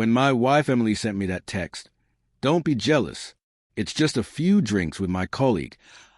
When my wife Emily sent me that text, "Don't be jealous. It's just a few drinks with my colleague,"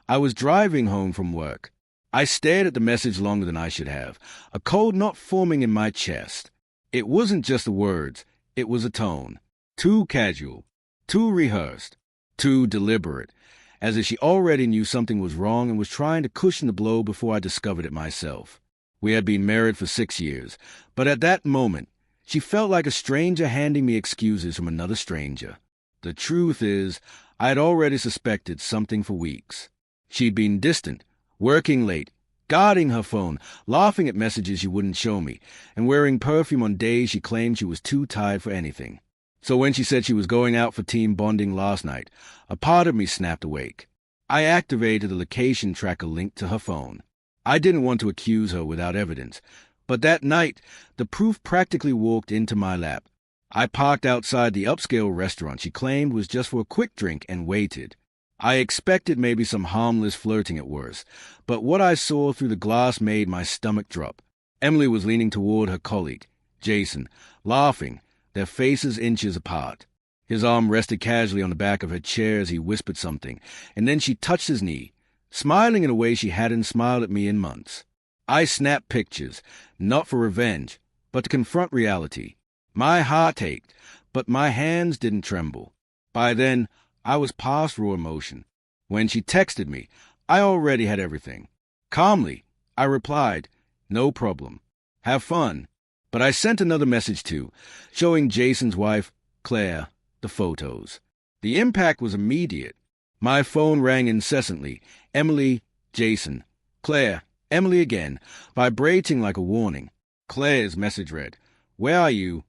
I was driving home from work. I stared at the message longer than I should have, a cold knot forming in my chest. It wasn't just the words, it was a tone. Too casual, too rehearsed, too deliberate, as if she already knew something was wrong and was trying to cushion the blow before I discovered it myself. We had been married for 6 years, but at that moment, she felt like a stranger handing me excuses from another stranger. The truth is, I had already suspected something for weeks. She'd been distant, working late, guarding her phone, laughing at messages she wouldn't show me, and wearing perfume on days she claimed she was too tired for anything. So when she said she was going out for team bonding last night, a part of me snapped awake. I activated the location tracker linked to her phone. I didn't want to accuse her without evidence, but that night, the proof practically walked into my lap. I parked outside the upscale restaurant she claimed was just for a quick drink and waited. I expected maybe some harmless flirting at worst, but what I saw through the glass made my stomach drop. Emily was leaning toward her colleague, Jason, laughing, their faces inches apart. His arm rested casually on the back of her chair as he whispered something, and then she touched his knee, smiling in a way she hadn't smiled at me in months. I snapped pictures, not for revenge, but to confront reality. My heart ached, but my hands didn't tremble. By then, I was past raw emotion. When she texted me, I already had everything. Calmly, I replied, "No problem. Have fun." But I sent another message too, showing Jason's wife, Claire, the photos. The impact was immediate. My phone rang incessantly. Emily, Jason, Claire, Emily again, vibrating like a warning. Claire's message read, "Where are you?"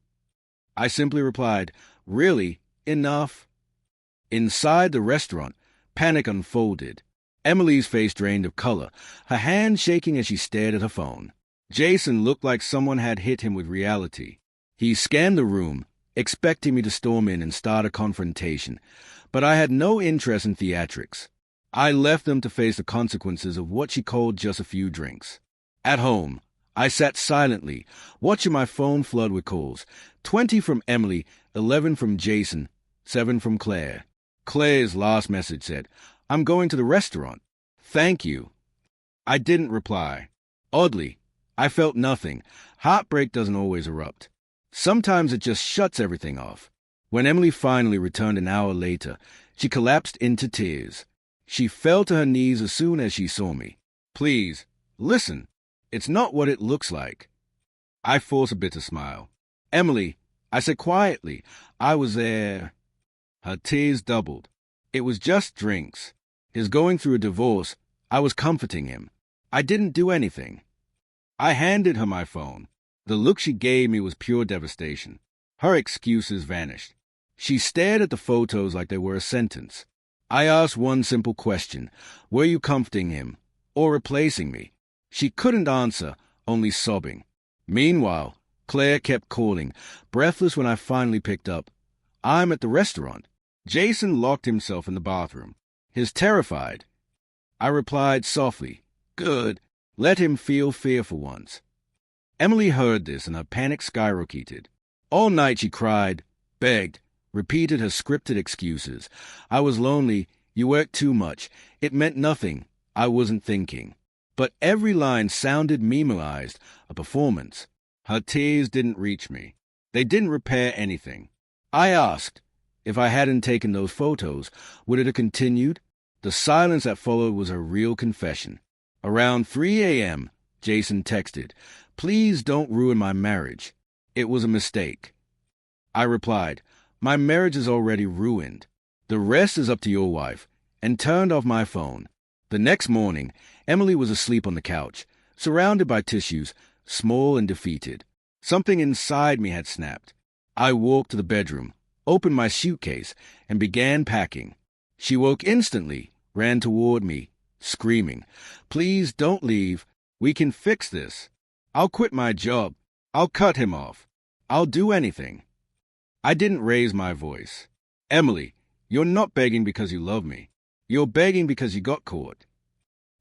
I simply replied, "Really? Enough?" Inside the restaurant, panic unfolded. Emily's face drained of color, her hand shaking as she stared at her phone. Jason looked like someone had hit him with reality. He scanned the room, expecting me to storm in and start a confrontation, but I had no interest in theatrics. I left them to face the consequences of what she called just a few drinks. At home, I sat silently, watching my phone flood with calls. 20 from Emily, 11 from Jason, 7 from Claire. Claire's last message said, "I'm going to the restaurant. Thank you." I didn't reply. Oddly, I felt nothing. Heartbreak doesn't always erupt. Sometimes it just shuts everything off. When Emily finally returned an hour later, she collapsed into tears. She fell to her knees as soon as she saw me. "Please, listen. It's not what it looks like." I forced a bitter smile. "Emily," I said quietly, "I was there." Her tears doubled. It was just drinks. He's going through a divorce. I was comforting him. I didn't do anything. I handed her my phone. The look she gave me was pure devastation. Her excuses vanished. She stared at the photos like they were a sentence. I asked one simple question. Were you comforting him or replacing me? She couldn't answer, only sobbing. Meanwhile, Claire kept calling, breathless when I finally picked up. "I'm at the restaurant." Jason locked himself in the bathroom. He's terrified. I replied softly, "Good. Let him feel fear for once." Emily heard this and her panic skyrocketed. All night she cried, begged, repeated her scripted excuses. I was lonely. You worked too much. It meant nothing. I wasn't thinking. But every line sounded memeized, a performance. Her tears didn't reach me. They didn't repair anything. I asked, if I hadn't taken those photos, would it have continued? The silence that followed was a real confession. Around 3 a.m., Jason texted, "Please don't ruin my marriage. It was a mistake." I replied, "My marriage is already ruined. The rest is up to your wife," and turned off my phone. The next morning, Emily was asleep on the couch, surrounded by tissues, small and defeated. Something inside me had snapped. I walked to the bedroom, opened my suitcase, and began packing. She woke instantly, ran toward me, screaming, "Please don't leave. We can fix this. I'll quit my job. I'll cut him off. I'll do anything." I didn't raise my voice. "Emily, you're not begging because you love me. You're begging because you got caught."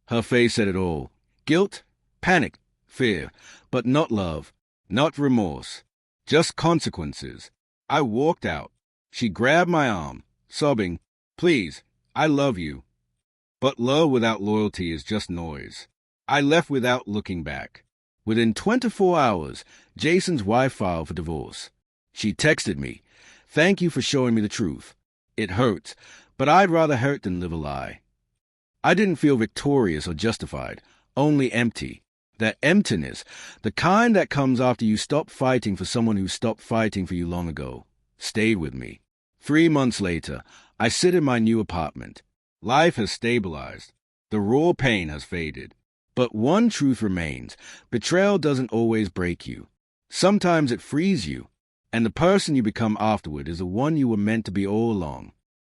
Her face said it all. Guilt, panic, fear, but not love, not remorse, just consequences. I walked out. She grabbed my arm, sobbing, "Please, I love you." But love without loyalty is just noise. I left without looking back. Within 24 hours, Jason's wife filed for divorce. She texted me, "Thank you for showing me the truth. It hurts, but I'd rather hurt than live a lie." I didn't feel victorious or justified, only empty. That emptiness, the kind that comes after you stop fighting for someone who stopped fighting for you long ago, stayed with me. 3 months later, I sit in my new apartment. Life has stabilized. The raw pain has faded. But one truth remains. Betrayal doesn't always break you. Sometimes it frees you, and the person you become afterward is the one you were meant to be all along.